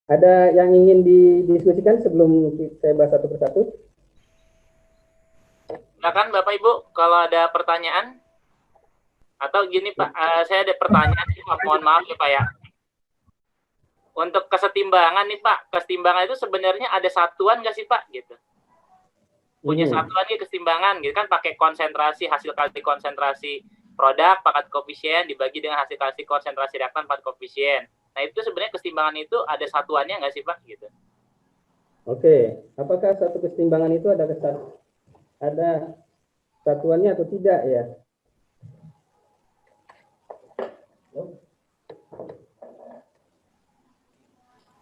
Ada yang ingin didiskusikan sebelum saya bahas satu persatu? Silakan Bapak Ibu, kalau ada pertanyaan. Atau gini Pak, saya ada pertanyaan nih Pak, mohon maaf ya Pak ya. Untuk kesetimbangan nih Pak, kesetimbangan itu sebenarnya ada satuan nggak sih Pak? Gitu. Punya satuan nih kesetimbangan, gitu kan pakai konsentrasi, hasil kali konsentrasi produk, pangkat koefisien, dibagi dengan hasil kali konsentrasi reaktan, pangkat koefisien. Nah itu sebenarnya kesetimbangan itu ada satuannya nggak sih Pak? Gitu. Oke, apakah satu kesetimbangan itu ada satuannya atau tidak ya?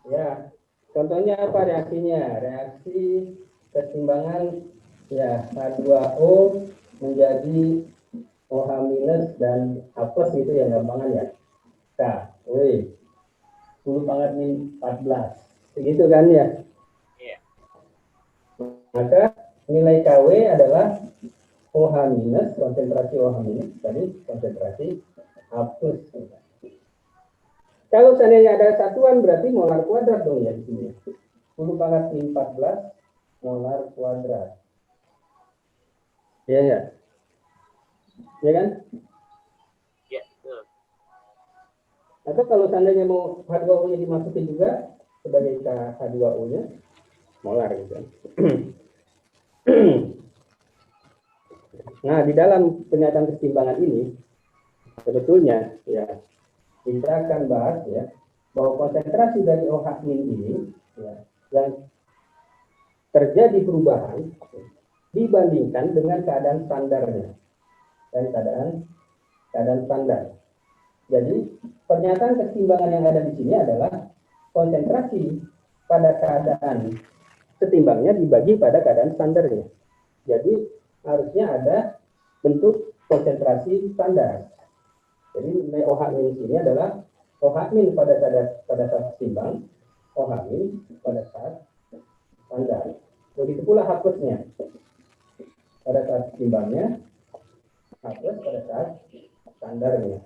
Ya, contohnya apa reaksinya? Reaksi kesetimbangan ya H2O menjadi OH minus dan H plus gitu ya gampangan ya. Nah, 10 pangkat min 14. Begitu kan ya? Iya. Maka nilai KW adalah OH minus, konsentrasi OH minus, tadi konsentrasi H plus. Kalau seandainya ada satuan berarti molar kuadrat dong ya di sini. 10 pangkat min 14 molar kuadrat. Iya ya? Ya kan? Iya, betul. Atau kalau seandainya mau H2O-nya dimasukin juga sebagai H2O-nya molar gitu kan. Nah, di dalam pernyataan kesetimbangan ini sebetulnya ya kita akan bahas ya bahwa konsentrasi dari OH min ini ya, yang terjadi perubahan dibandingkan dengan keadaan standarnya dan keadaan standar. Jadi pernyataan kesetimbangan yang ada di sini adalah konsentrasi pada keadaan setimbangnya dibagi pada keadaan standarnya. Jadi harusnya ada bentuk konsentrasi standar. Jadi nilai OH min ini adalah OH min pada saat setimbang, OH min pada saat standar. Begitu pula H plusnya pada saat setimbangnya, H plus pada saat standarnya.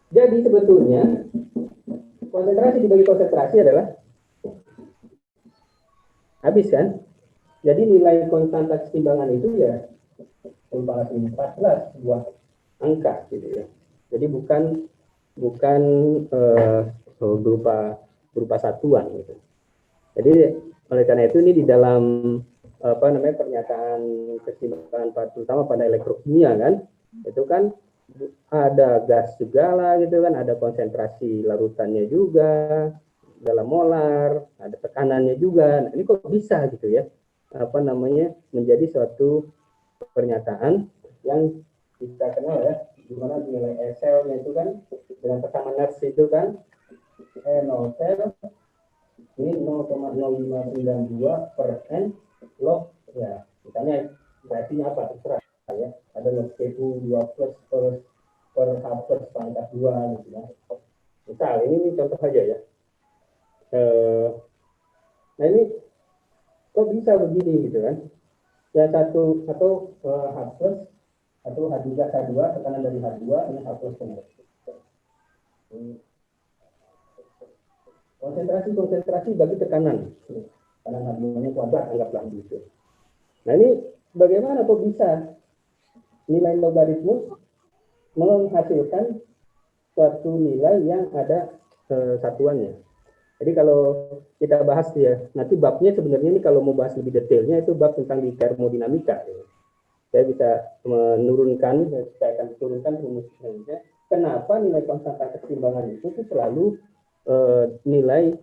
Jadi sebetulnya konsentrasi dibagi konsentrasi adalah habis kan? Jadi nilai konstanta kesetimbangan itu ya 14 sebuah angka gitu ya. Jadi bukan berupa satuan gitu. Jadi oleh karena itu ini di dalam pernyataan kesetimbangan terutama pada elektrokimia kan itu kan ada gas juga lah gitu kan, ada konsentrasi larutannya juga dalam molar, ada tekanannya juga. Nah, ini kok bisa gitu ya menjadi suatu pernyataan yang kita kenal ya, di mana nilai SL-nya itu kan dengan tekanan Nernst itu kan E0 sel ini 0,0592 per N log ya, misalnya berarti apa terserah ya, ada log PU 2 plus per H plus pangkat 2 gitu ya. Misal ini contoh saja ya. Nah ini kok bisa begini gitu kan? Yang satu atau H plus atau H3 H2 tekanan dari H2 ini H plus konsentrasi bagi tekanan H2-nya kuadrat anggaplah begitu. Nah ini bagaimana kok bisa nilai logaritmus menghasilkan suatu nilai yang ada satuannya. Jadi kalau kita bahas ya, nanti babnya sebenarnya ini kalau mau bahas lebih detailnya itu bab tentang di termodinamika. Saya bisa menurunkan, saya akan turunkan rumusnya. Kenapa nilai konstanta keseimbangan itu selalu nilai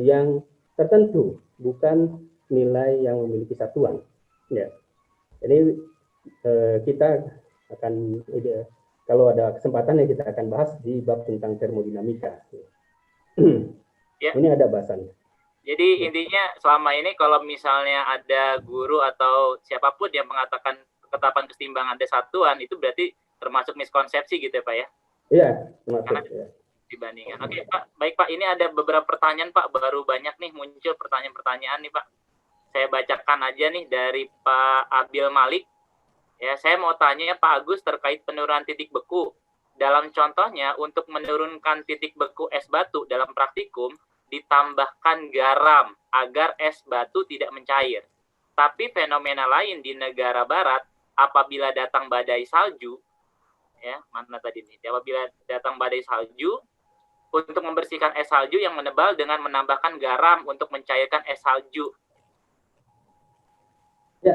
yang tertentu, bukan nilai yang memiliki satuan. Ya. Jadi kita akan kalau ada kesempatan ya kita akan bahas di bab tentang termodinamika. Ya. Ini ada bahasannya. Jadi intinya selama ini kalau misalnya ada guru atau siapapun yang mengatakan ketetapan kesetimbangan ada satuan, itu berarti termasuk miskonsepsi gitu ya Pak ya? Iya, termasuk. Ya. Dibandingkan. Oke Pak, baik Pak, ini ada beberapa pertanyaan Pak, baru banyak nih muncul pertanyaan-pertanyaan nih Pak. Saya bacakan aja nih dari Pak Abil Malik. Ya, saya mau tanya Pak Agus terkait penurunan titik beku dalam contohnya untuk menurunkan titik beku es batu dalam praktikum ditambahkan garam agar es batu tidak mencair. Tapi fenomena lain di negara barat apabila datang badai salju, ya mana tadi nih? Apabila datang badai salju untuk membersihkan es salju yang menebal dengan menambahkan garam untuk mencairkan es salju. Ya,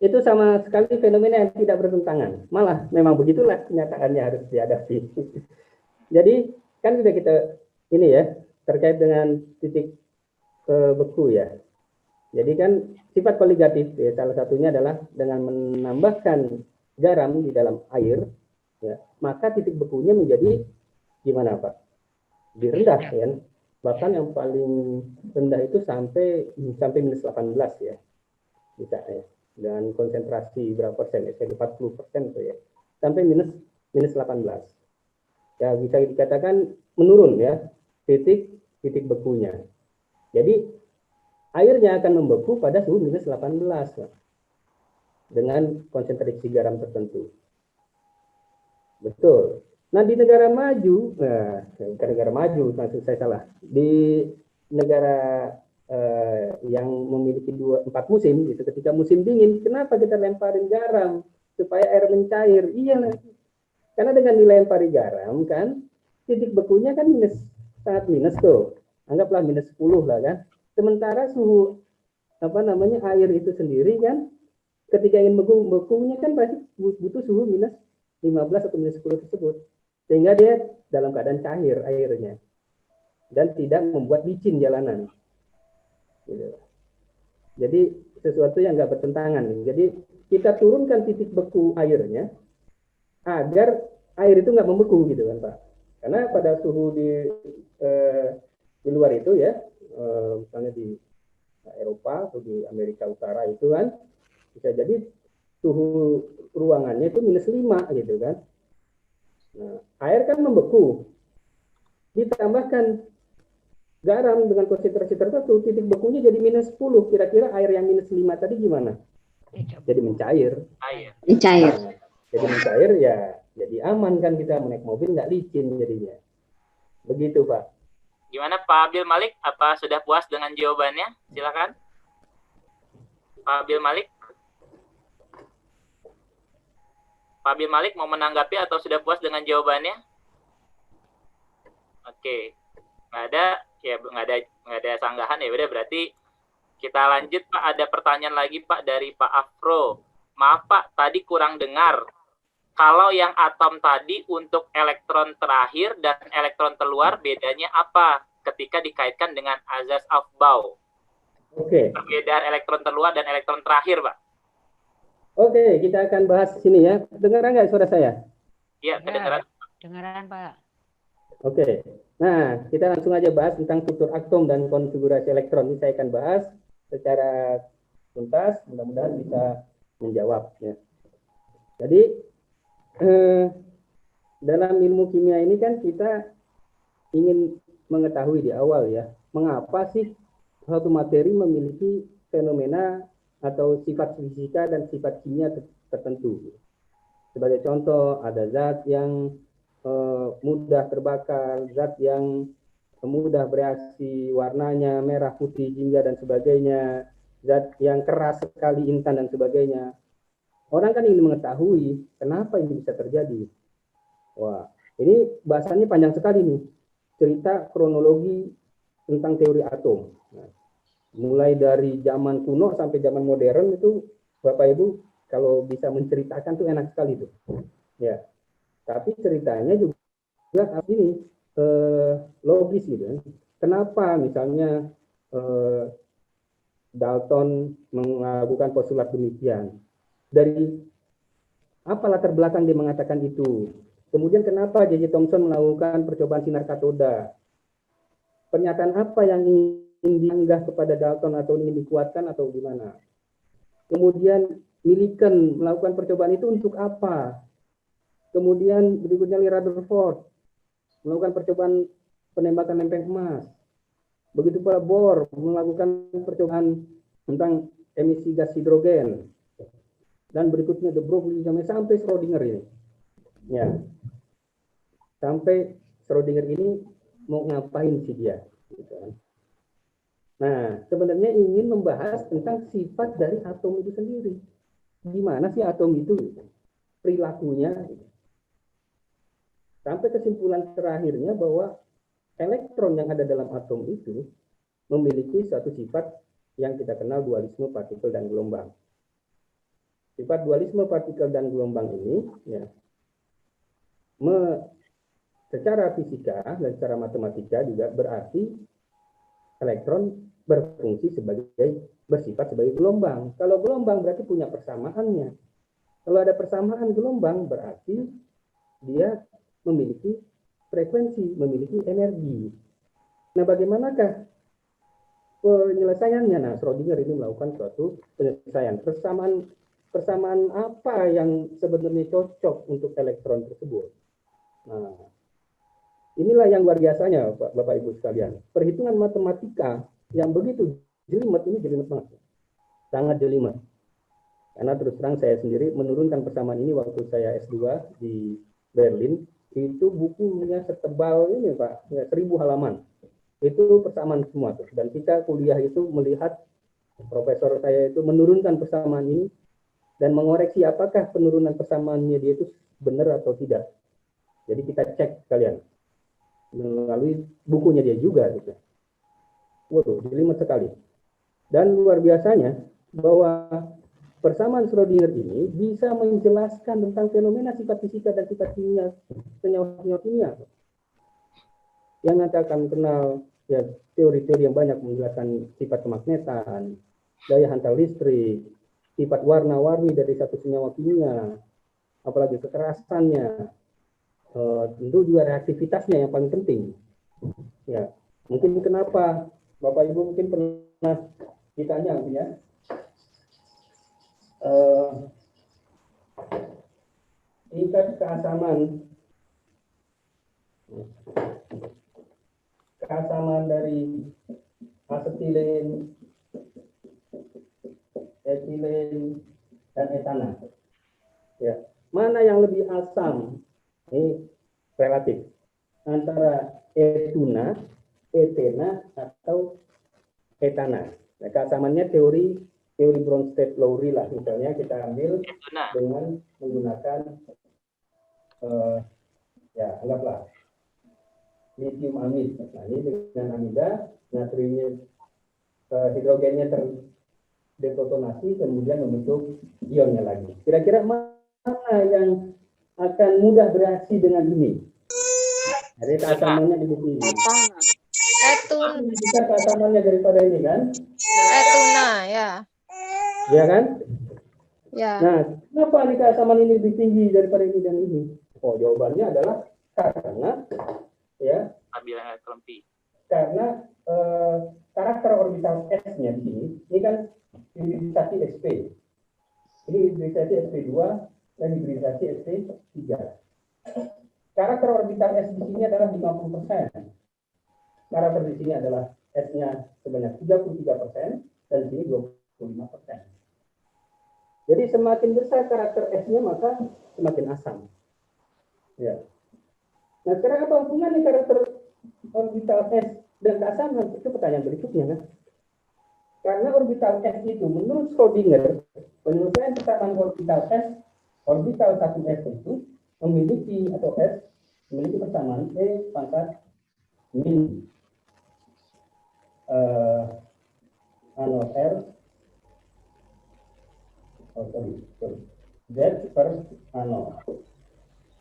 itu sama sekali fenomena yang tidak bertentangan. Malah memang begitulah kenyataannya harus dihadapi. Jadi kan sudah kita ini ya terkait dengan titik beku ya. Jadi kan sifat koligatif ya, salah satunya adalah dengan menambahkan garam di dalam air, ya, maka titik bekunya menjadi gimana Pak? Lebih rendah ya. Bahkan yang paling rendah itu sampai minus 18 ya. Bisa ya. Dan konsentrasi berapa persen? 40% tuh ya. Sampai minus 18. Ya bisa dikatakan menurun ya titik bekunya. Jadi airnya akan membeku pada suhu minus 18 Pak, dengan konsentrasi garam tertentu. Betul. Nah di negara maju, negara maju maksud saya salah. Di negara yang memiliki 4 musim, gitu, ketika musim dingin, kenapa kita lemparin garam supaya air mencair? Iya, karena dengan dilempari garam kan, titik bekunya kan sangat minus tuh, anggaplah minus 10 lah kan. Sementara suhu air itu sendiri kan, ketika ingin bekunya kan pasti butuh suhu minus 15 atau minus 10 tersebut, sehingga dia dalam keadaan cair airnya dan tidak membuat licin jalanan. Gitu. Jadi sesuatu yang nggak bertentangan. Jadi kita turunkan titik beku airnya agar air itu nggak membeku gitu kan Pak. Karena pada suhu di luar itu ya, misalnya di Eropa atau di Amerika Utara itu kan bisa jadi suhu ruangannya itu minus 5 gitu kan. Nah, air kan membeku. Ditambahkan garam dengan konsentrasi tertentu, titik bekunya jadi minus 10. Kira-kira air yang minus 5 tadi gimana? Jadi mencair. Mencair. Nah, jadi mencair ya, jadi aman kan kita naik mobil nggak licin jadinya. Begitu Pak. Gimana Pak Abil Malik? Apa sudah puas dengan jawabannya? Silakan. Pak Abil Malik. Pak Abil Malik mau menanggapi atau sudah puas dengan jawabannya? Oke. Nggak ada. Ya nggak ada sanggahan ya udah berarti kita lanjut Pak. Ada pertanyaan lagi Pak dari Pak Afro. Maaf Pak, tadi kurang dengar. Kalau yang atom tadi untuk elektron terakhir dan elektron terluar bedanya apa ketika dikaitkan dengan azas Aufbau? Oke. Perbedaan elektron terluar dan elektron terakhir Pak. Oke, kita akan bahas sini ya. Dengar nggak suara saya? Iya, kedengaran. Dengaran Pak. Oke, nah kita langsung aja bahas tentang struktur atom dan konfigurasi elektron. Ini saya akan bahas secara tuntas, mudah-mudahan bisa menjawab. Ya. Jadi dalam ilmu kimia ini kan kita ingin mengetahui di awal ya, mengapa sih suatu materi memiliki fenomena atau sifat fisika dan sifat kimia tertentu. Sebagai contoh, ada zat yang mudah terbakar, zat yang mudah bereaksi warnanya merah, putih, jingga dan sebagainya, zat yang keras sekali, intan dan sebagainya. Orang kan ingin mengetahui kenapa ini bisa terjadi. Wah, ini bahasannya panjang sekali nih. Cerita kronologi tentang teori atom. Nah, mulai dari zaman kuno sampai zaman modern itu Bapak Ibu kalau bisa menceritakan tuh enak sekali tuh. Ya. Tapi ceritanya juga ini logis gitu. Kenapa misalnya Dalton melakukan postulat demikian? Dari apa latar belakang dia mengatakan itu? Kemudian kenapa J.J. Thomson melakukan percobaan sinar katoda? Pernyataan apa yang ingin dianggah kepada Dalton atau ingin dikuatkan atau gimana? Kemudian Millikan melakukan percobaan itu untuk apa? Kemudian berikutnya Lee Rutherford melakukan percobaan penembakan lempeng emas. Begitu pula Bohr melakukan percobaan tentang emisi gas hidrogen. Dan berikutnya De Broglie sampai Schrödinger ini. Ya, sampai Schrödinger ini mau ngapain sih dia? Gitu kan. Nah, sebenarnya ingin membahas tentang sifat dari atom itu sendiri. Gimana sih atom itu perilakunya? Sampai kesimpulan terakhirnya bahwa elektron yang ada dalam atom itu memiliki suatu sifat yang kita kenal dualisme partikel dan gelombang. Sifat dualisme partikel dan gelombang ini ya, secara fisika dan secara matematika juga berarti elektron berfungsi bersifat sebagai gelombang. Kalau gelombang berarti punya persamaannya. Kalau ada persamaan gelombang berarti dia memiliki frekuensi, memiliki energi. Nah, bagaimanakah penyelesaiannya? Nah, Schrödinger ini melakukan suatu penyelesaian. Persamaan apa yang sebenarnya cocok untuk elektron tersebut? Nah, inilah yang luar biasanya, Bapak Ibu sekalian. Perhitungan matematika yang begitu jelimet, ini jelimet banget. Sangat jelimet. Karena terus terang saya sendiri menurunkan persamaan ini waktu saya S2 di Berlin. Itu bukunya setebal ini Pak, 1000 halaman. Itu persamaan semua tuh. Dan kita kuliah itu melihat profesor saya itu menurunkan persamaan ini dan mengoreksi apakah penurunan persamaannya dia itu benar atau tidak. Jadi kita cek sekalian melalui bukunya dia juga gitu. Waduh, jelimet sekali. Dan luar biasanya bahwa persamaan Schrödinger ini bisa menjelaskan tentang fenomena sifat fisika dan sifat kimia senyawa kimia. Yang nanti akan kenal ya teori-teori yang banyak menjelaskan sifat kemagnetan, daya hantar listrik, sifat warna-warni dari satu senyawa kimia, apalagi kekerasannya, tentu juga reaktivitasnya yang paling penting. Ya, mungkin kenapa Bapak Ibu mungkin pernah ditanya ya. Tingkat keasaman dari asetilin, etilen, dan etana. Ya, mana yang lebih asam? Ini relatif antara etuna, etena, atau etana. Nah, keasamannya teori Bronsted-Lowry lah, misalnya kita ambil dengan menggunakan ya anggaplah lithium amid. Nah, ini dengan amida, natriumnya hidrogennya terdeprotonasi kemudian membentuk ionnya lagi. Kira-kira mana yang akan mudah bereaksi dengan ini? Jadi keasamannya lebih tinggi. Etuna. Bisa keasamannya daripada ini kan? Etuna ya. Ya kan? Ya. Nah, kenapa nih keasaman ini lebih tinggi daripada ini dan ini? Oh, jawabannya adalah karena ya karena karakter orbital S-nya di sini, ini kan hibridisasi sp. Ini hibridisasi sp2 dan hibridisasi sp3. Karakter orbital S di sini adalah 50%. Karakter di sini adalah S-nya sebanyak 33% dan di sini 25%. Jadi semakin besar karakter S-nya maka semakin asam. Ya. Nah, sekarang apa hubungannya karakter orbital S dan keasaman? Itu pertanyaan berikutnya kan. Karena orbital S itu menurut Schrödinger, penyelesaian persamaan orbital S, orbital 1S itu memiliki atau S memiliki persamaan E pangkat min R Z per ano.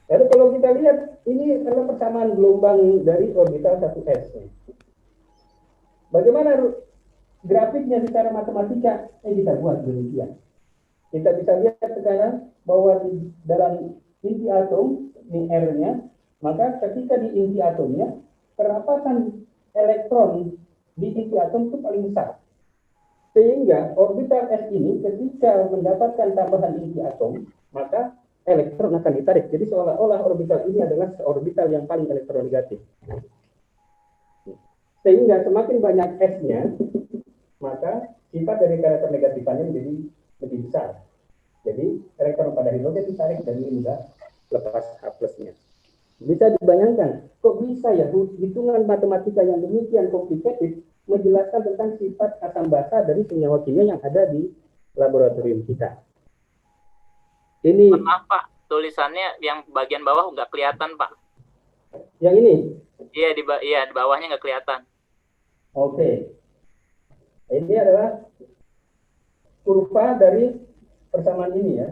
Lalu kalau kita lihat ini adalah persamaan gelombang dari orbital 1S. Bagaimana grafiknya secara matematika? Kita buat demikian. Kita bisa lihat sekarang bahwa di dalam inti atom ini R-nya, maka ketika di inti atomnya kerapatan elektron di inti atom itu paling besar. Sehingga orbital S ini ketika mendapatkan tambahan inti atom, maka elektron akan ditarik. Jadi seolah-olah orbital ini adalah orbital yang paling elektronegatif. Sehingga semakin banyak S-nya, maka sifat dari karakter negatifannya menjadi lebih besar. Jadi elektron pada hidrogen ditarik dan ini mudah lepas H plusnya. Bisa dibayangkan, kok bisa ya hitungan matematika yang demikian komplikated menjelaskan tentang sifat asam basa dari senyawa kimia yang ada di laboratorium kita. Ini Maaf Pak, tulisannya yang bagian bawah nggak kelihatan Pak. yang ini. Iya di bawahnya nggak kelihatan. Oke. Ini adalah kurva dari persamaan ini ya.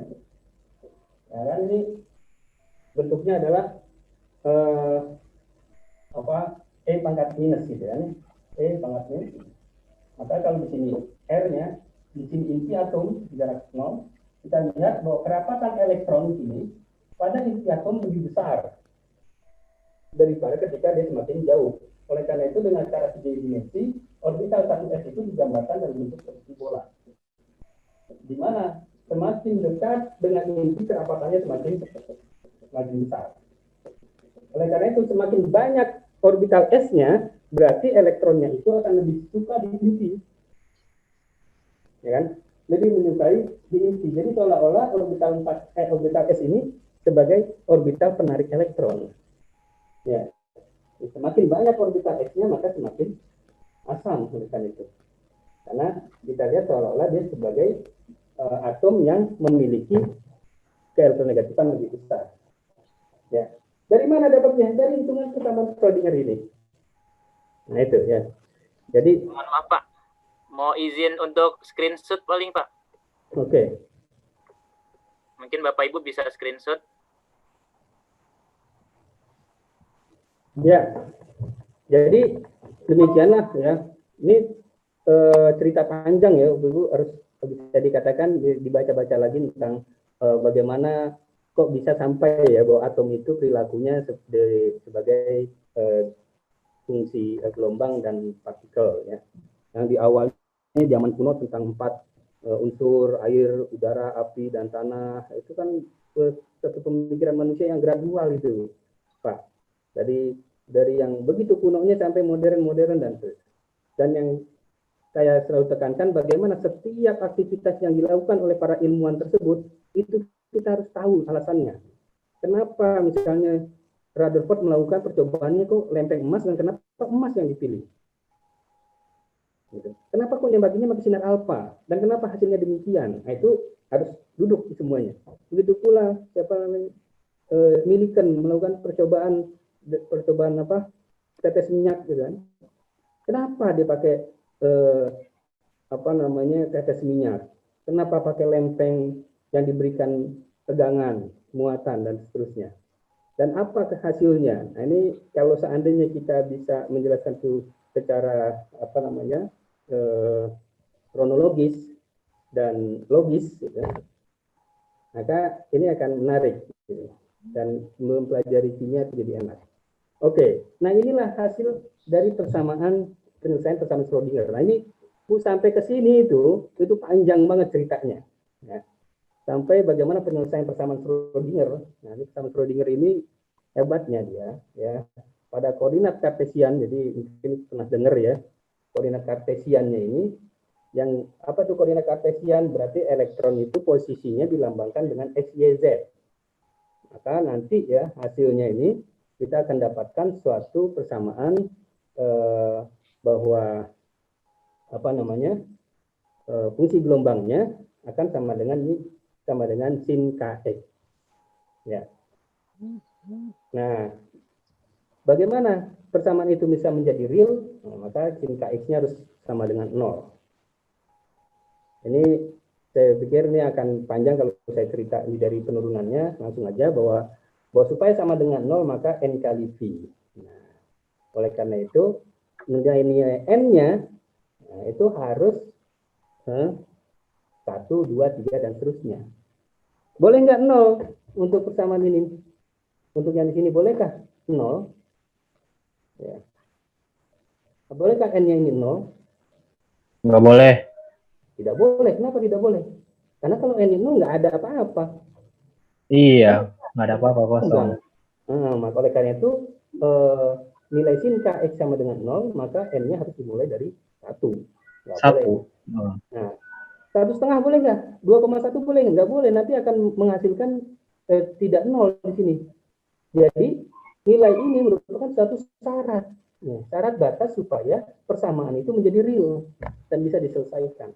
Nah, kan ini bentuknya adalah E pangkat minus gitu ya. E pangkat minus. Maka kalau di sini R-nya, di sini inti atom jarak 0, kita lihat bahwa kerapatan elektron di sini pada inti atom lebih besar daripada ketika dia semakin jauh. Oleh karena itu dengan cara 3 dimensi, orbital 1s itu digambarkan dalam bentuk seperti bola. Di mana semakin dekat dengan inti kerapatannya semakin besar. Oleh karena itu semakin banyak orbital S-nya, berarti elektronnya itu akan lebih suka di inti. Ya kan? Lebih menyukai di inti. Jadi seolah-olah orbital S ini sebagai orbital penarik elektron. Ya. Semakin banyak orbital S-nya maka semakin asam oleh itu. Karena kita lihat seolah-olah dia sebagai atom yang memiliki keelektronegativan lebih besar. Ya. Dari mana dapatnya? Dari hitungan kesamaan Schrödinger ini. Nah itu ya. Jadi Mohon maaf Pak, mau izin untuk screenshot paling Pak. Oke. Mungkin Bapak Ibu bisa screenshot. Ya. Jadi demikianlah ya. Ini cerita panjang ya, Ibu harus bisa dikatakan dibaca-baca lagi tentang bagaimana kok bisa sampai ya bahwa atom itu perilakunya sebagai fungsi gelombang dan partikel ya. Yang di awalnya zaman kuno tentang 4 unsur air, udara, api dan tanah itu kan satu pemikiran manusia yang gradual itu, Pak. Dari yang begitu kunonya sampai modern dan yang saya selalu tekankan bagaimana setiap aktivitas yang dilakukan oleh para ilmuwan tersebut itu kita harus tahu alasannya. Kenapa misalnya Rutherford melakukan percobaannya kok lempeng emas dan kenapa emas yang dipilih? Gitu. Kenapa kok nembakinya pakai sinar alfa dan kenapa hasilnya demikian? Nah, itu harus duduk semuanya. Begitu pula siapa namanya Millikan melakukan percobaan tetes minyak gitu kan. Kenapa dia pakai tetes minyak? Kenapa pakai lempeng yang diberikan tegangan, muatan dan seterusnya? Dan apa hasilnya? Nah, ini kalau seandainya kita bisa menjelaskan itu secara kronologis dan logis, gitu, maka ini akan menarik gitu, dan mempelajari kimia itu jadi enak. Oke, nah inilah hasil dari penyelesaian persamaan Schrödinger. Nah ini sampai ke sini itu panjang banget ceritanya. Ya. Sampai bagaimana penyelesaian persamaan Schrödinger. Nah ini persamaan Schrödinger ini hebatnya dia, ya pada koordinat kartesian. Jadi mungkin pernah dengar ya koordinat kartesiannya ini. Yang apa tuh koordinat kartesian? Berarti elektron itu posisinya dilambangkan dengan x, y, z. Maka nanti ya hasilnya ini kita akan dapatkan suatu persamaan bahwa fungsi gelombangnya akan sama dengan sin kx. Ya. Nah, bagaimana persamaan itu bisa menjadi real? Nah, maka sin kx-nya harus sama dengan 0. Ini saya pikir ini akan panjang kalau saya cerita dari penurunannya. Langsung aja bahwa supaya sama dengan 0 maka n kali v. Nah, oleh karena itu nilai n-nya itu harus 1, 2, 3 dan seterusnya. Boleh nggak 0 untuk persamaan ini? Untuk yang di sini bolehkah 0? Ya. Bolehkah n-nya ini 0? Nggak boleh. Tidak boleh. Kenapa tidak boleh? Karena kalau n itu nggak ada apa-apa. Iya, nggak ada apa-apa kosong. Maka oleh karena itu nilai sin kx sama dengan 0, maka n-nya harus dimulai dari 1. Nggak 1. boleh. Nah, 1,5 boleh nggak? 2,1 boleh nggak? Nggak boleh. Nanti akan menghasilkan tidak nol di sini. Jadi nilai ini merupakan satu syarat, syarat batas supaya persamaan itu menjadi real dan bisa diselesaikan.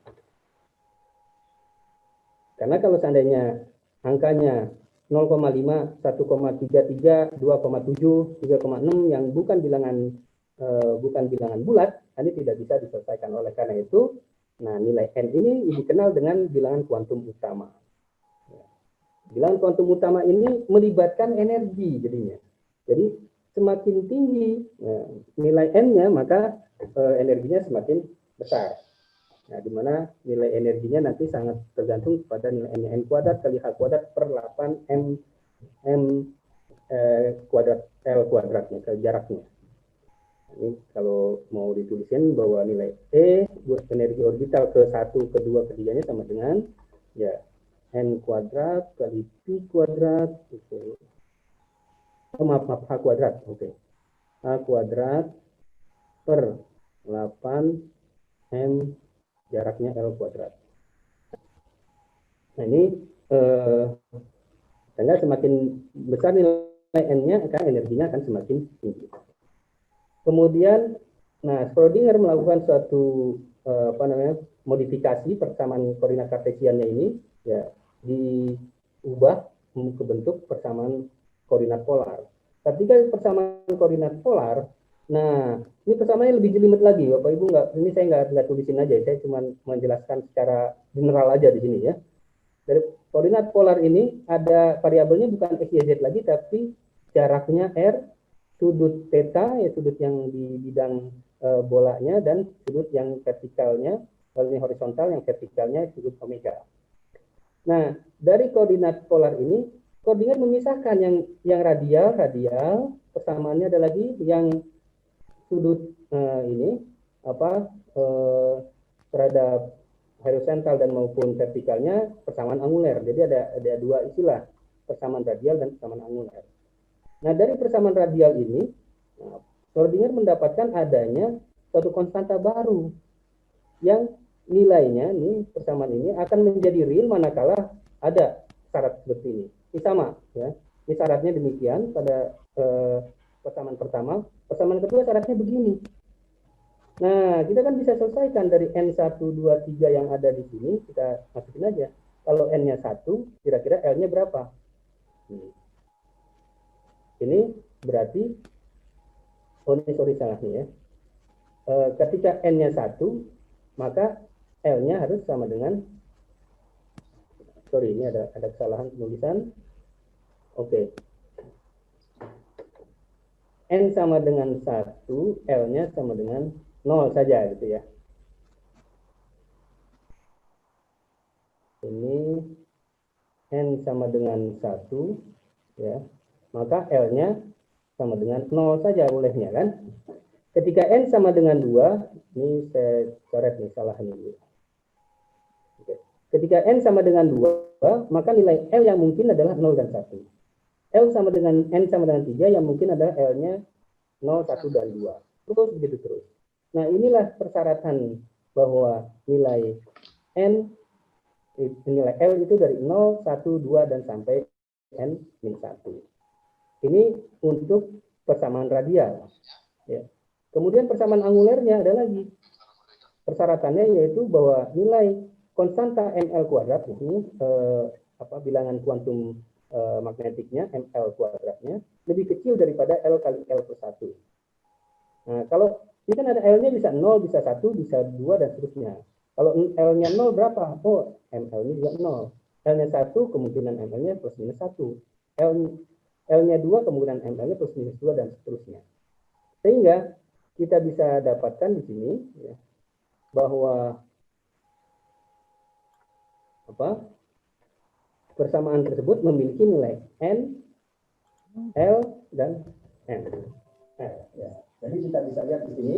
Karena kalau seandainya angkanya 0,5, 1,33, 2,7, 3,6 yang bukan bilangan bulat, ini tidak bisa diselesaikan. Oleh karena itu, nah nilai n ini dikenal dengan bilangan kuantum utama. Bilangan kuantum utama ini melibatkan energi jadinya. Jadi semakin tinggi nilai n-nya, maka energinya semakin besar. Nah, di mana nilai energinya nanti sangat tergantung pada nilai n-nya, n kuadrat kali h kuadrat per 8 m kuadrat l kuadratnya, ke jaraknya. Ini kalau mau ditulisin bahwa nilai E buat energi orbital ke 1, ke 2, ke 3-nya sama dengan ya n kuadrat kali pi kuadrat itu. Maaf, h kuadrat. Oke. H kuadrat per 8 m jaraknya L kuadrat. Nah ini sehingga semakin besar nilai n-nya, maka energinya akan semakin tinggi. Kemudian, nah Schrödinger melakukan suatu modifikasi persamaan koordinat kartesiannya ini, ya diubah ke bentuk persamaan koordinat polar. Ketika persamaan koordinat polar, nah ini persamaannya lebih jelimet lagi, Bapak Ibu ini saya nggak tulisin aja, saya cuma menjelaskan secara general aja di sini ya. Dari koordinat polar ini ada variabelnya bukan x, y, z lagi, tapi jaraknya r, sudut theta, ya sudut yang di bidang bolanya, dan sudut yang vertikalnya, kalau ini horizontal, yang vertikalnya sudut omega. Nah, dari koordinat polar ini, Schrödinger memisahkan yang radial, persamaannya ada lagi yang sudut ini terhadap horizontal dan maupun vertikalnya persamaan anguler. Jadi ada dua istilah, persamaan radial dan persamaan anguler. Nah, dari persamaan radial ini, Schrödinger mendapatkan adanya suatu konstanta baru yang nilainya, persamaan ini akan menjadi real manakala ada syarat seperti ini. Ini sama, ya. Ini syaratnya demikian pada persamaan pertama. Persamaan kedua syaratnya begini. Nah, kita kan bisa selesaikan dari N1, 2, 3 yang ada di sini, kita masukin aja. Kalau N-nya 1, kira-kira L-nya berapa? Ini berarti, salah nih ya. Ketika N-nya 1, maka L-nya harus sama dengan, ini ada kesalahan penulisan. Oke. N sama dengan 1, L-nya sama dengan 0 saja gitu ya. Ini N sama dengan 1 ya. Maka L-nya sama dengan 0 saja bolehnya kan. Ketika N sama dengan 2, ini saya coret nih, salah ini. Oke. Ketika N sama dengan 2, maka nilai L yang mungkin adalah 0 dan 1. L sama dengan N sama dengan 3, yang mungkin adalah L-nya 0, 1, dan 2. Terus begitu terus. Nah, inilah persyaratan bahwa nilai N, nilai L itu dari 0, 1, 2, dan sampai N-1. Ini untuk persamaan radial. Ya. Kemudian persamaan angulernya ada lagi. Persyaratannya yaitu bahwa nilai konstanta ml kuadrat ini, bilangan kuantum magnetiknya, ml kuadratnya, lebih kecil daripada L kali L plus 1. Nah, kalau ini kan ada L-nya bisa 0, bisa 1, bisa 2, dan seterusnya. Kalau L-nya 0 berapa? Oh, ml-nya juga 0. L-nya 1, kemungkinan ml-nya plus minus 1. L-nya 2, kemungkinan ml-nya plus minus 2, dan seterusnya. Sehingga kita bisa dapatkan di sini ya, bahwa persamaan tersebut memiliki nilai N, L, dan M. Ya. Jadi kita bisa lihat di sini,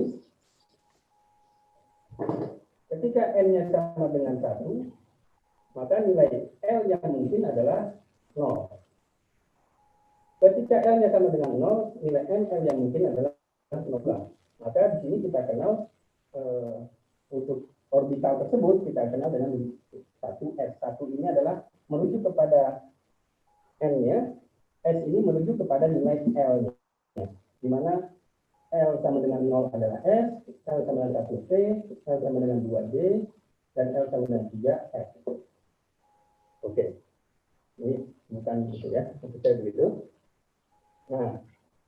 ketika N-nya sama dengan 1, maka nilai L yang mungkin adalah 0. Ketika L-nya sama dengan 0, nilai M, L yang mungkin adalah 0. Maka di sini kita kenal, untuk orbital tersebut, kita kenal dengan 1S. 1 ini adalah merujuk kepada N-nya, S ini menuju kepada nilai L-nya. Di mana L sama dengan 0 adalah S, L sama dengan 1P, L sama dengan 2D, dan L sama dengan 3F. Oke. Ini bukan gitu ya, maksud saya begitu. Nah,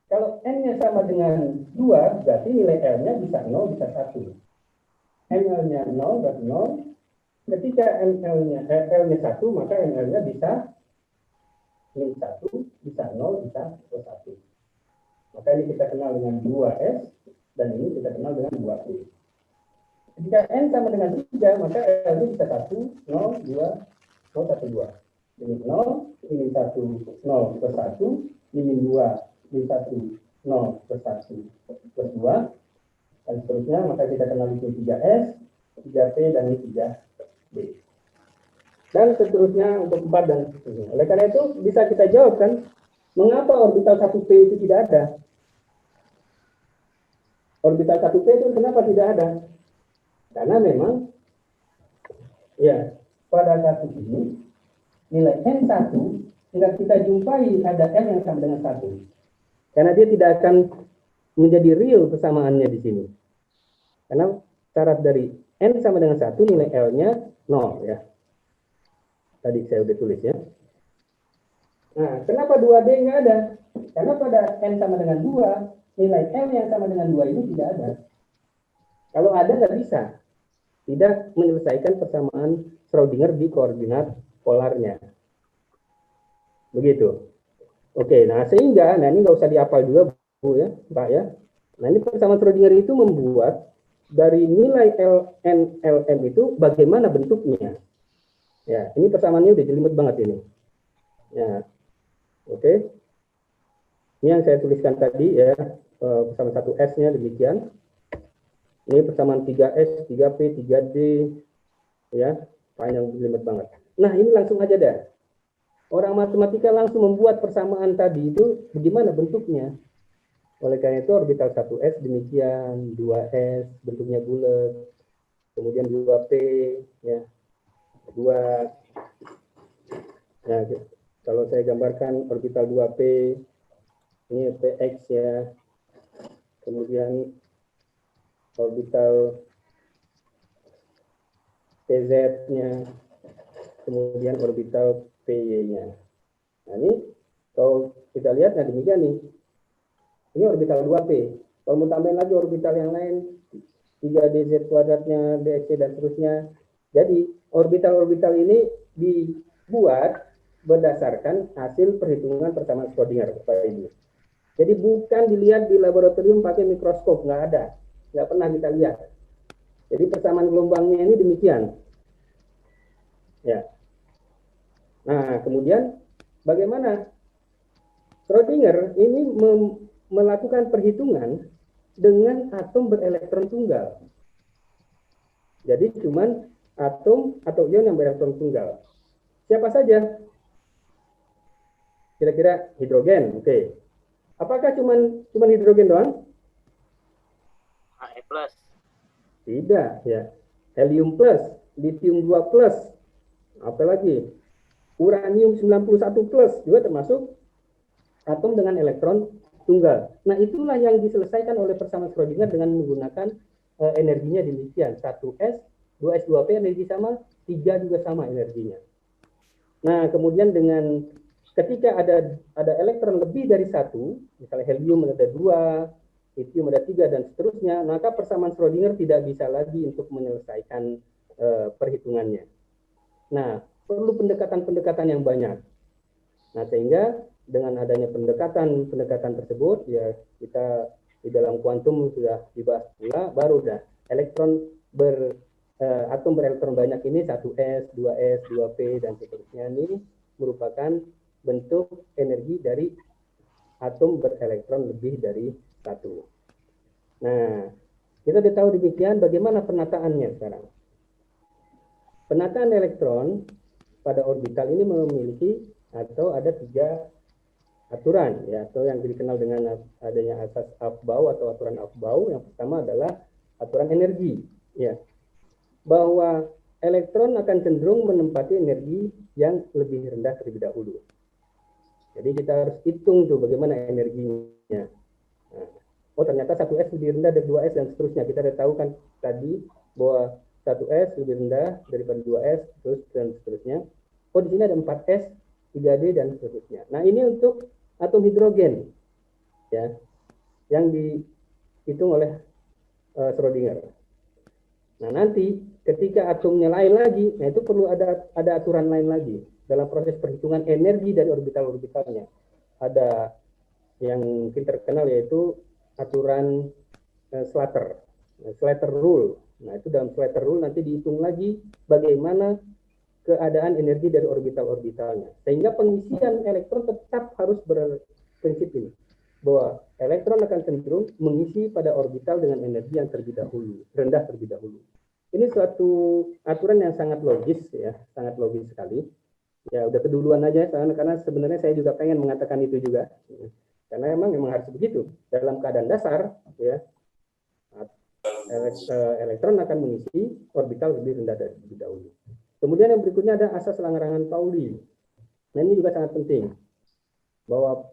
kalau N-nya sama dengan 2, berarti nilai L-nya bisa 0, bisa 1. ML-nya 0, berarti 0. Ketika L-nya 1, maka ML-nya bisa min 1, bisa 0, bisa 1. Maka ini kita kenal dengan 2S, dan ini kita kenal dengan 2P. Jika N sama dengan 3, maka L-nya bisa 1, 0, 2, 0, 1, 2. Ini 0, ini 1, 0, plus 1, ini 2, ini 1, 0, plus 1, plus 2, dan seterusnya. Maka kita kenal itu 3S, 3P, dan ini 3B. Dan seterusnya untuk 4 dan seterusnya. Oleh karena itu, bisa kita jawab kan, mengapa orbital 1P itu tidak ada? Orbital 1P itu kenapa tidak ada? Karena memang, ya, pada kasus ini, nilai N1, tidak kita jumpai ada N yang sama dengan 1. Karena dia tidak akan menjadi real persamaannya di sini. Karena syarat dari N sama dengan 1, nilai L-nya 0 ya. Tadi saya udah tulis ya. Nah, kenapa 2D nggak ada? Karena pada N sama dengan 2, nilai L yang sama dengan 2 ini tidak ada. Kalau ada nggak bisa. Tidak menyelesaikan persamaan Schrödinger di koordinat polarnya. Begitu. Oke, nah sehingga, nah ini nggak usah dihafal juga Bu ya, Pak ya. Nah ini persamaan Schrödinger itu membuat dari nilai Ln, Lm itu bagaimana bentuknya. Ya, ini persamaannya udah jelimet banget ini. Ya, oke. Ini yang saya tuliskan tadi ya, persamaan 1S-nya demikian. Ini persamaan 3S, 3P, 3D, ya, panjang jelimet banget. Nah ini langsung aja deh. Orang matematika langsung membuat persamaan tadi itu bagaimana bentuknya. Oleh karena itu orbital 1S demikian, 2S bentuknya bulat, kemudian 2P, ya, 2. Nah, kalau saya gambarkan orbital 2P, ini PX ya, kemudian orbital PZ-nya, kemudian orbital PY-nya. Nah ini kalau kita lihat, nah demikian nih. Ini orbital 2P. Kalau mau tambahin lagi orbital yang lain, 3DZ kuadratnya, DXY, dan seterusnya. Jadi orbital-orbital ini dibuat berdasarkan hasil perhitungan persamaan Schrödinger, Bapak Ibu. Jadi bukan dilihat di laboratorium pakai mikroskop, nggak ada. Nggak pernah kita lihat. Jadi persamaan gelombangnya ini demikian. Ya. Nah, kemudian bagaimana Schrödinger ini melakukan perhitungan dengan atom berelektron tunggal. Jadi cuman atom atau ion yang berelektron tunggal. Siapa saja? Kira-kira hidrogen, oke. Apakah cuman hidrogen doang? He+. Tidak, ya. Helium plus, lithium 2 plus, apa lagi? Uranium 91 plus juga termasuk atom dengan elektron tunggal. Nah, itulah yang diselesaikan oleh persamaan Schrödinger dengan menggunakan energinya demikian. 1S, 2S, 2P energi sama, 3 juga sama energinya. Nah, kemudian dengan ketika ada elektron lebih dari 1, misalnya helium ada 2, lithium ada 3, dan seterusnya, maka persamaan Schrödinger tidak bisa lagi untuk menyelesaikan perhitungannya. Nah, perlu pendekatan-pendekatan yang banyak. Nah, sehingga dengan adanya pendekatan tersebut, ya kita di dalam kuantum sudah dibahas pula, baru dah elektron atom berelektron banyak ini 1S, 2S, 2P, dan seterusnya ini merupakan bentuk energi dari atom berelektron lebih dari 1. Nah, kita sudah tahu demikian, bagaimana penataannya sekarang. Penataan elektron pada orbital ini memiliki atau ada 3 aturan, ya, atau yang dikenal dengan adanya asas Aufbau atau aturan Aufbau. Yang pertama adalah aturan energi, ya, bahwa elektron akan cenderung menempati energi yang lebih rendah terlebih dahulu. Jadi kita harus hitung tuh bagaimana energinya. Nah, oh ternyata 1S lebih rendah dari 2S dan seterusnya. Kita udah tahu kan tadi bahwa 1S lebih rendah daripada 2S terus dan seterusnya. Oh di sini ada 4S, 3D dan seterusnya. Nah ini untuk atom hidrogen ya yang dihitung oleh Schrödinger. Nah nanti ketika atomnya lain lagi, nah itu perlu ada aturan lain lagi dalam proses perhitungan energi dari orbital-orbitalnya. Ada yang mungkin terkenal yaitu aturan Slater, Slater Rule. Nah itu dalam Slater Rule nanti dihitung lagi bagaimana keadaan energi dari orbital-orbitalnya. Sehingga pengisian elektron tetap harus berprinsip ini, bahwa elektron akan cenderung mengisi pada orbital dengan energi yang rendah terlebih dahulu. Ini suatu aturan yang sangat logis ya, sangat logis sekali. Ya udah keduluan aja, karena sebenarnya saya juga pengen mengatakan itu juga. Karena memang harus begitu. Dalam keadaan dasar, ya elektron akan mengisi orbital lebih rendah terlebih dahulu. Kemudian yang berikutnya ada asas larangan Pauli. Nah ini juga sangat penting. Bahwa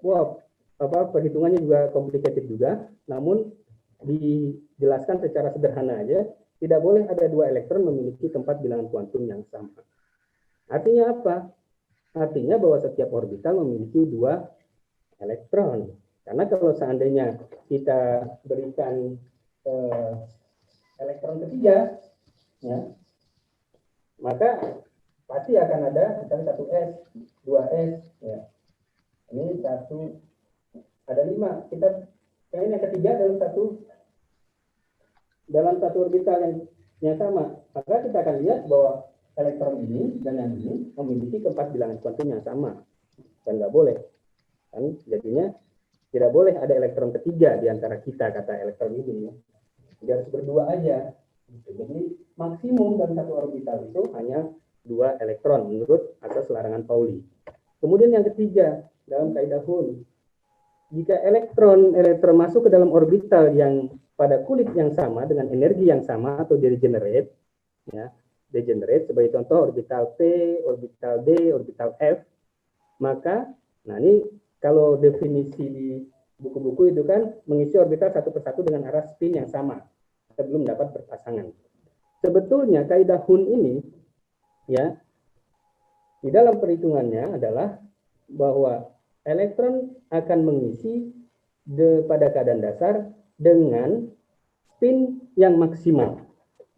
perhitungannya juga complicated juga, namun dijelaskan secara sederhana aja. Tidak boleh ada dua elektron memiliki tempat bilangan kuantum yang sama. Artinya apa? Artinya bahwa setiap orbital memiliki dua elektron. Karena kalau seandainya kita berikan elektron ketiga, ya, maka pasti akan ada misalnya 1S, 2S, ya. Ini ada 5. Kita yang ketiga dalam satu orbital yang sama, maka kita akan lihat bahwa elektron ini dan yang ini memiliki tempat bilangan kuantum yang sama, dan nggak boleh, kan? Jadinya tidak boleh ada elektron ketiga di antara kita, kata elektron ini. Jadi harus berdua aja. Jadi maksimum dalam satu orbital itu hanya 2 elektron menurut asas larangan Pauli. Kemudian yang ketiga dalam kaidah Hund, jika elektron masuk ke dalam orbital yang pada kulit yang sama dengan energi yang sama atau degenerate, ya, degenerate sebagai contoh orbital P, orbital D, orbital F, maka, nah ini kalau definisi di buku-buku itu kan mengisi orbital satu persatu dengan arah spin yang sama sebelum dapat berpasangan. Sebetulnya kaidah Hund ini, ya, di dalam perhitungannya adalah bahwa elektron akan mengisi pada keadaan dasar dengan spin yang maksimal,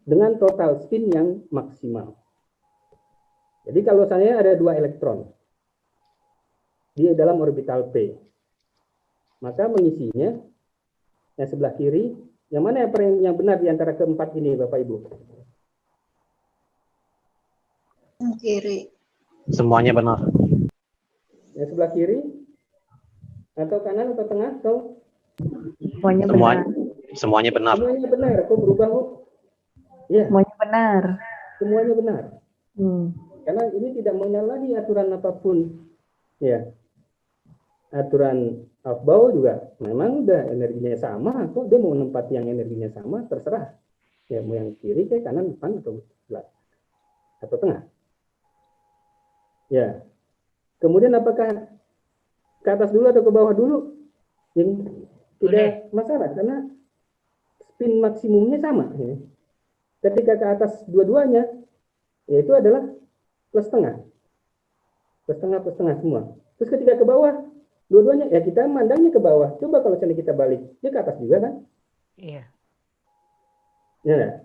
dengan total spin yang maksimal. Jadi kalau saya ada 2 elektron di dalam orbital P, maka mengisinya yang sebelah kiri, yang mana yang benar di antara keempat ini, Bapak Ibu? Yang kiri. Semuanya benar. Yang sebelah kiri atau kanan atau tengah atau Semuanya benar. Semuanya benar. semuanya benar? Kok berubah kok? Ya, Semuanya benar. semuanya benar. Hmm. Karena ini tidak menyalahi aturan apapun. Ya, aturan Aufbau juga memang udah energinya sama, kok dia mau menempati yang energinya sama terserah. Ya mau yang kiri kayak kanan depan atau sebelah atau tengah. Ya. Kemudian apakah ke atas dulu atau ke bawah dulu? Yang tidak masalah karena spin maksimumnya sama. Ya. Ketika ke atas dua-duanya, yaitu adalah plus tengah semua. Terus ketika ke bawah, dua-duanya ya kita mandangnya ke bawah. Coba kalau misalnya kita balik, dia ke atas juga kan? Iya. Ya.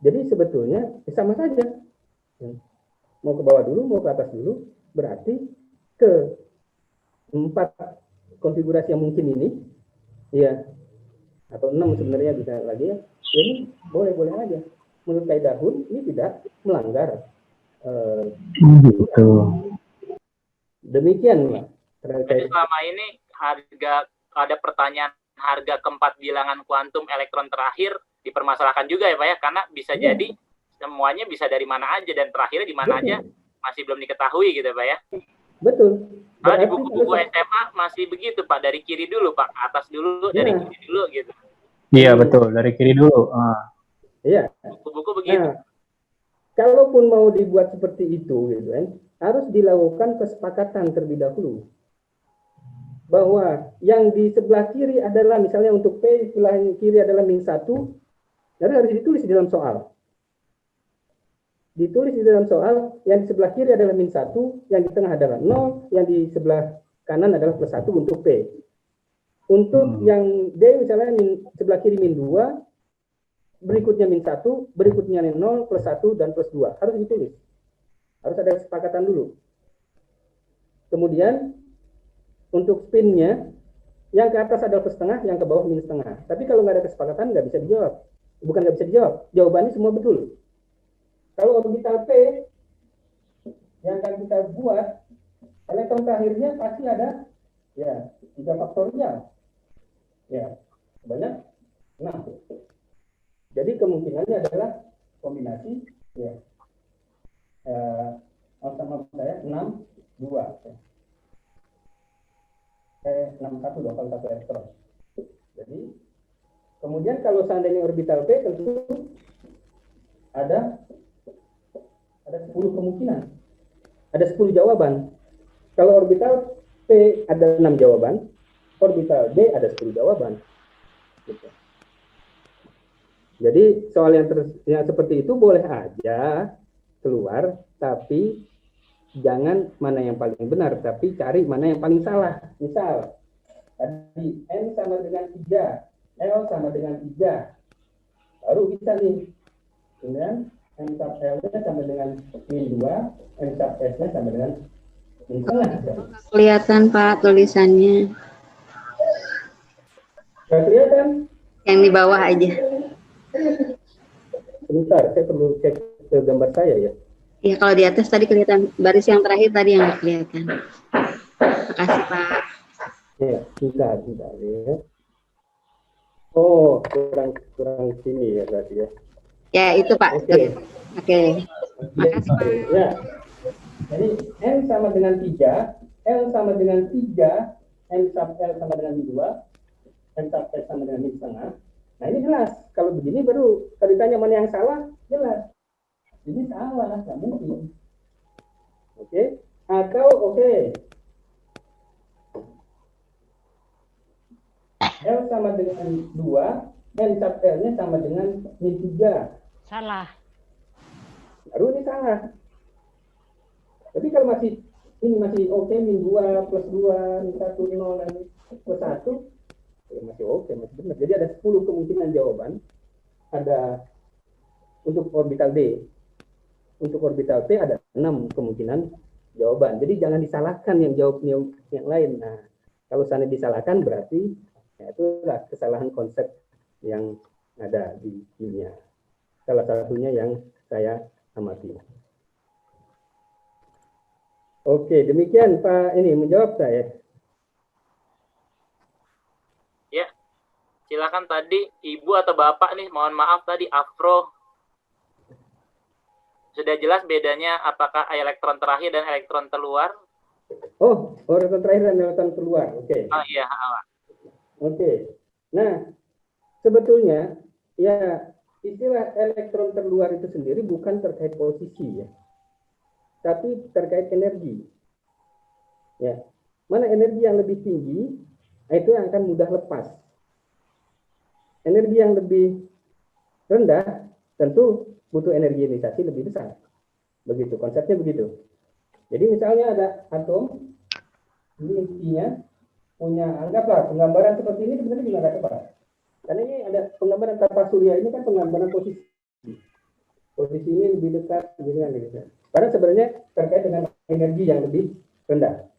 Jadi sebetulnya sama saja. Mau ke bawah dulu, mau ke atas dulu, berarti ke 4 konfigurasi yang mungkin ini, ya, atau 6 sebenarnya bisa lagi ya. Jadi boleh-boleh aja. Menurut kaidah Hund ini tidak melanggar. Gitu. Demikian, Pak. Jadi selama ini ada pertanyaan harga keempat bilangan kuantum elektron terakhir dipermasalahkan juga ya Pak ya, karena bisa jadi semuanya bisa dari mana aja dan terakhirnya di mana aja masih belum diketahui gitu Pak ya. Betul. Kalau di buku-buku SMA masih begitu Pak, dari kiri dulu Pak, atas dulu, dari kiri dulu gitu. Iya betul, dari kiri dulu. Iya. Buku-buku begitu. Nah, kalaupun mau dibuat seperti itu gitu kan, harus dilakukan kesepakatan terlebih dahulu bahwa yang di sebelah kiri adalah misalnya untuk P di sebelah kiri adalah min 1, jadi harus ditulis di dalam soal. Ditulis di dalam soal, yang di sebelah kiri adalah min 1, yang di tengah adalah 0, yang di sebelah kanan adalah plus 1 untuk P. Untuk yang D misalnya sebelah kiri min 2, berikutnya min 1, berikutnya 0, plus 1, dan plus 2. Harus ditulis. Harus ada kesepakatan dulu. Kemudian, untuk spinnya, yang ke atas adalah plus setengah, yang ke bawah minus setengah. Tapi kalau nggak ada kesepakatan, nggak bisa dijawab. Bukan nggak bisa dijawab, jawabannya semua betul. Kalau orbital P, yang akan kita buat, elektron terakhirnya pasti ada, ya, 3 faktorial. Ya, banyak 6. Jadi kemungkinannya adalah kombinasi, ya, sama saya 6, 2. 61 kalau 1 elektron. Jadi, kemudian kalau seandainya orbital P tentu ada 10 kemungkinan. Ada 10 jawaban. Kalau orbital P ada 6 jawaban, orbital D ada 10 jawaban. Gitu. Jadi soal yang seperti itu boleh aja keluar, tapi jangan mana yang paling benar, tapi cari mana yang paling salah. Misal, tadi N sama dengan 3, L sama dengan 3. Baru bisa nih. Kemudian M sub L-nya sama dengan min 2, M sub S-nya sama dengan min setengah. Kelihatan Pak tulisannya. Nggak kelihatan? Yang di bawah aja. Sebentar, saya perlu cek ke gambar saya ya. Iya, kalau di atas tadi kelihatan, baris yang terakhir tadi yang nggak kelihatan. Makasih Pak. Ya, bentar ya. Oh, kurang sini ya berarti ya. Ya, itu Pak. Oke. Makasih Pak. Ya. Jadi N sama dengan 3, L sama dengan 3, M sub L sama dengan min 2, M sub S sama dengan min setengah. Nah ini jelas. Kalau begini baru kalau ditanya mana yang salah, jelas. Ini salah, nggak mungkin. Oke? Atau oke. L sama dengan 2, M sub L-nya sama dengan min 3. Salah. Baru ini salah. Tapi kalau masih oke, min 2 plus 2, min 1, 0, dan plus 1, ya masih oke, masih benar. Jadi ada 10 kemungkinan jawaban. Ada untuk orbital D. Untuk orbital P ada 6 kemungkinan jawaban. Jadi jangan disalahkan yang jawab yang lain. Nah, kalau sana disalahkan berarti ya itulah kesalahan konsep yang ada di kimia. Salah satunya yang saya amati. Oke, demikian Pak ini menjawab saya. Ya, silakan tadi Ibu atau Bapak nih, mohon maaf tadi Afro. Sudah jelas bedanya apakah elektron terakhir dan elektron terluar? Oh, elektron terakhir dan elektron keluar. Oke. Oh iya, Oke. Nah, sebetulnya ya istilah elektron terluar itu sendiri bukan terkait posisi ya. Tapi terkait energi. Ya. Mana energi yang lebih tinggi, itu yang akan mudah lepas. Energi yang lebih rendah tentu butuh energi ionisasi lebih besar. Begitu, konsepnya begitu. Jadi misalnya ada atom, ini intinya punya, anggaplah penggambaran seperti ini sebenarnya juga nggak tepat. Karena ini ada penggambaran tata surya, ini kan penggambaran posisi. Posisi ini lebih dekat dengan ini. Karena sebenarnya terkait dengan energi yang lebih rendah.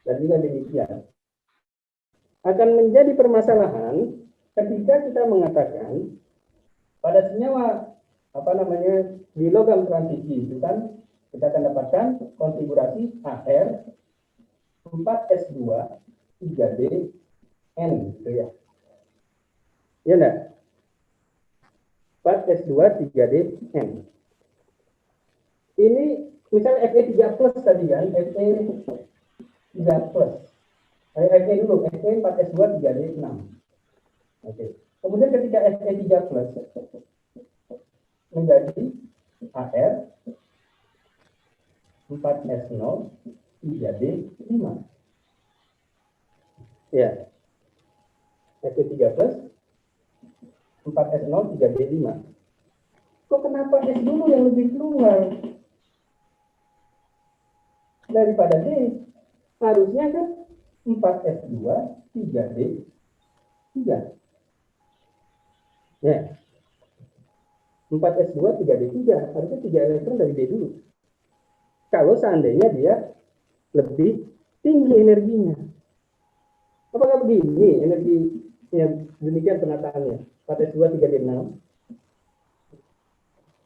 Dan juga demikian. Akan menjadi permasalahan ketika kita mengatakan pada senyawa di logam transisi itu kan kita akan dapatkan konfigurasi AR 4S2 3D N gitu ya. Iya enggak? 4S2 3D N. Ini misalnya Fe3 plus tadi kan, Fe3 plus. Fe dulu, Fe 4S2 3D 6. Oke. Kemudian ketika Fe3 plus menjadi AR 4S0 3D 5. Ya, S3 plus 4S0 3D5. Kok kenapa S dulu yang lebih keluar daripada D? Harusnya kan 4S2 3D3. Ya, 4S2 3D3, harusnya 3 elektron dari D dulu. Kalau seandainya dia lebih tinggi energinya. Apakah begini energinya? Demikian penataannya. 4S2 3D6.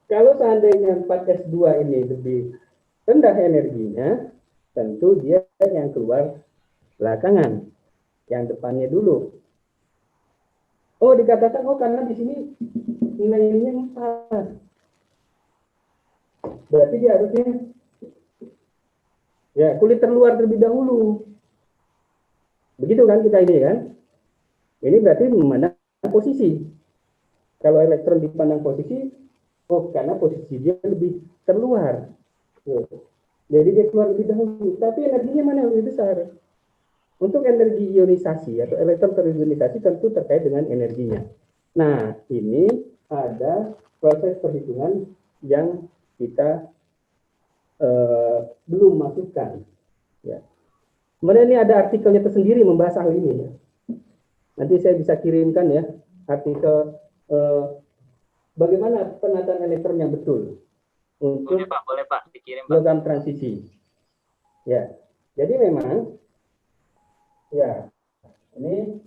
Kalau seandainya 4S2 ini lebih rendah energinya, tentu dia yang keluar belakangan, yang depannya dulu. Oh, dikatakan, oh karena di sini nilai-nilainya 4. Berarti dia harusnya ya kulit terluar terlebih dahulu. Begitu kan kita ini kan? Ini berarti memandang posisi. Kalau elektron dipandang posisi, oh karena posisi dia lebih terluar. Jadi dia keluar lebih dahulu. Tapi energinya mana yang lebih besar? Untuk energi ionisasi atau elektron terionisasi tentu terkait dengan energinya. Nah, ini ada proses perhitungan yang kita belum masukkan. Ya. Kemudian ini ada artikelnya tersendiri membahas hal ini. Ya. Nanti saya bisa kirimkan ya artikel bagaimana penataan elektron yang betul untuk boleh Pak, dikirim Pak. logam transisi. Ya, jadi memang ya ini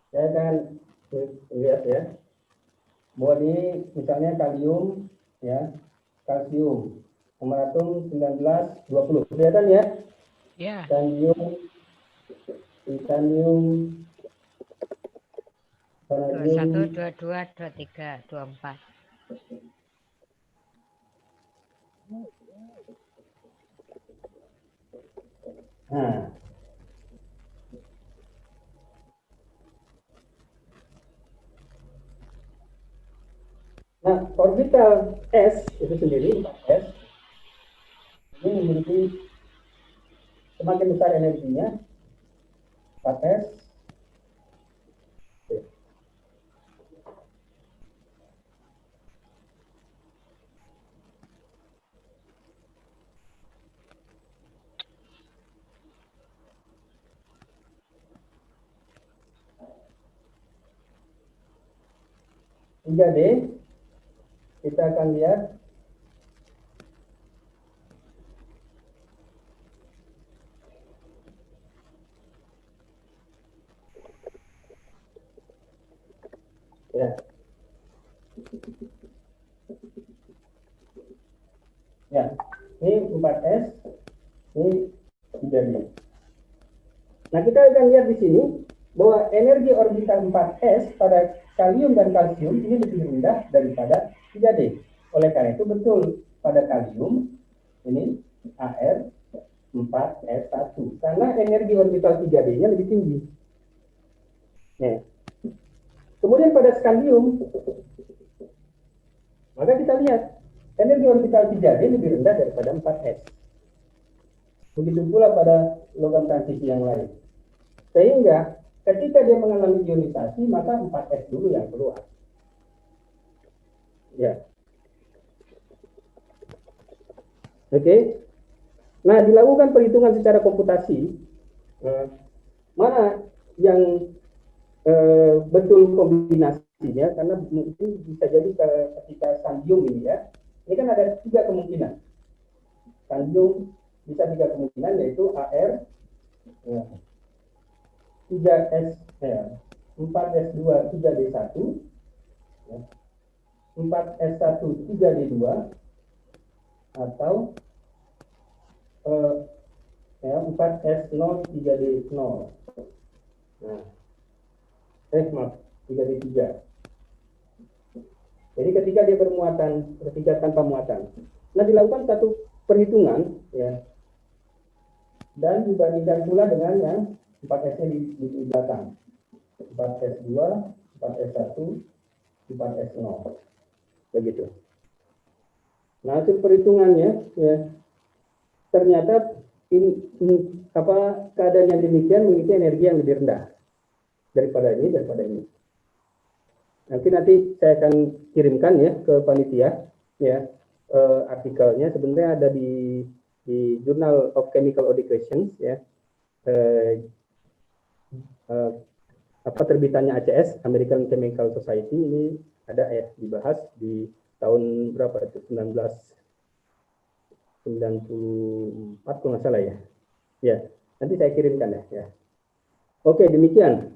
saya akan lihat ya. Bahwa ini misalnya kalium ya, kalsium, nomor atom 1920. Kelihatan ya? Ya. Titanium, vanadium, 21, 22, 23, 24. Nah, orbital S itu sendiri, S, ini memiliki semakin besar energinya, 4S. Tiga D, kita akan lihat ya. Ya, ini 4S, ini 3D. Nah, kita akan lihat di sini bahwa energi orbital 4S pada kalium dan kalsium ini lebih rendah daripada 3D. Oleh karena itu betul pada kalium ini Ar 4S1 karena energi orbital 3D-nya lebih tinggi. Nah, kemudian pada skandium maka kita lihat energi orbital 3D lebih rendah daripada 4S. Begitu pula pada logam transisi yang lain. Sehingga ketika dia mengalami ionisasi, maka 4S dulu yang keluar. Ya. Oke. Nah, dilakukan perhitungan secara komputasi, mana yang betul kombinasinya, karena mungkin bisa jadi ketika sandium ini ya, ini kan ada 3 kemungkinan. Sandium bisa 3 kemungkinan, yaitu AR, ya, 3S, ya, 4S2 3D1, ya, 4S1 3D2, atau ya, 4S0 3D0. Nah, maaf, 3D3. Jadi ketika dia bermuatan, ketika tanpa muatan. Nah, dilakukan satu perhitungan, ya, dan dibandingkan pula dengan yang 4S-nya di belakang. 4S2, 4S1, 4S0. Begitu. Nah, hasil perhitungannya ya ternyata keadaan yang demikian memiliki energi yang lebih rendah daripada ini. Nanti saya akan kirimkan ya ke panitia ya artikelnya sebenarnya ada di Journal of Chemical Education ya terbitannya ACS American Chemical Society ini ada ya dibahas di tahun berapa itu 1994 kalau nggak salah ya. Ya, nanti saya kirimkan ya. Oke, demikian.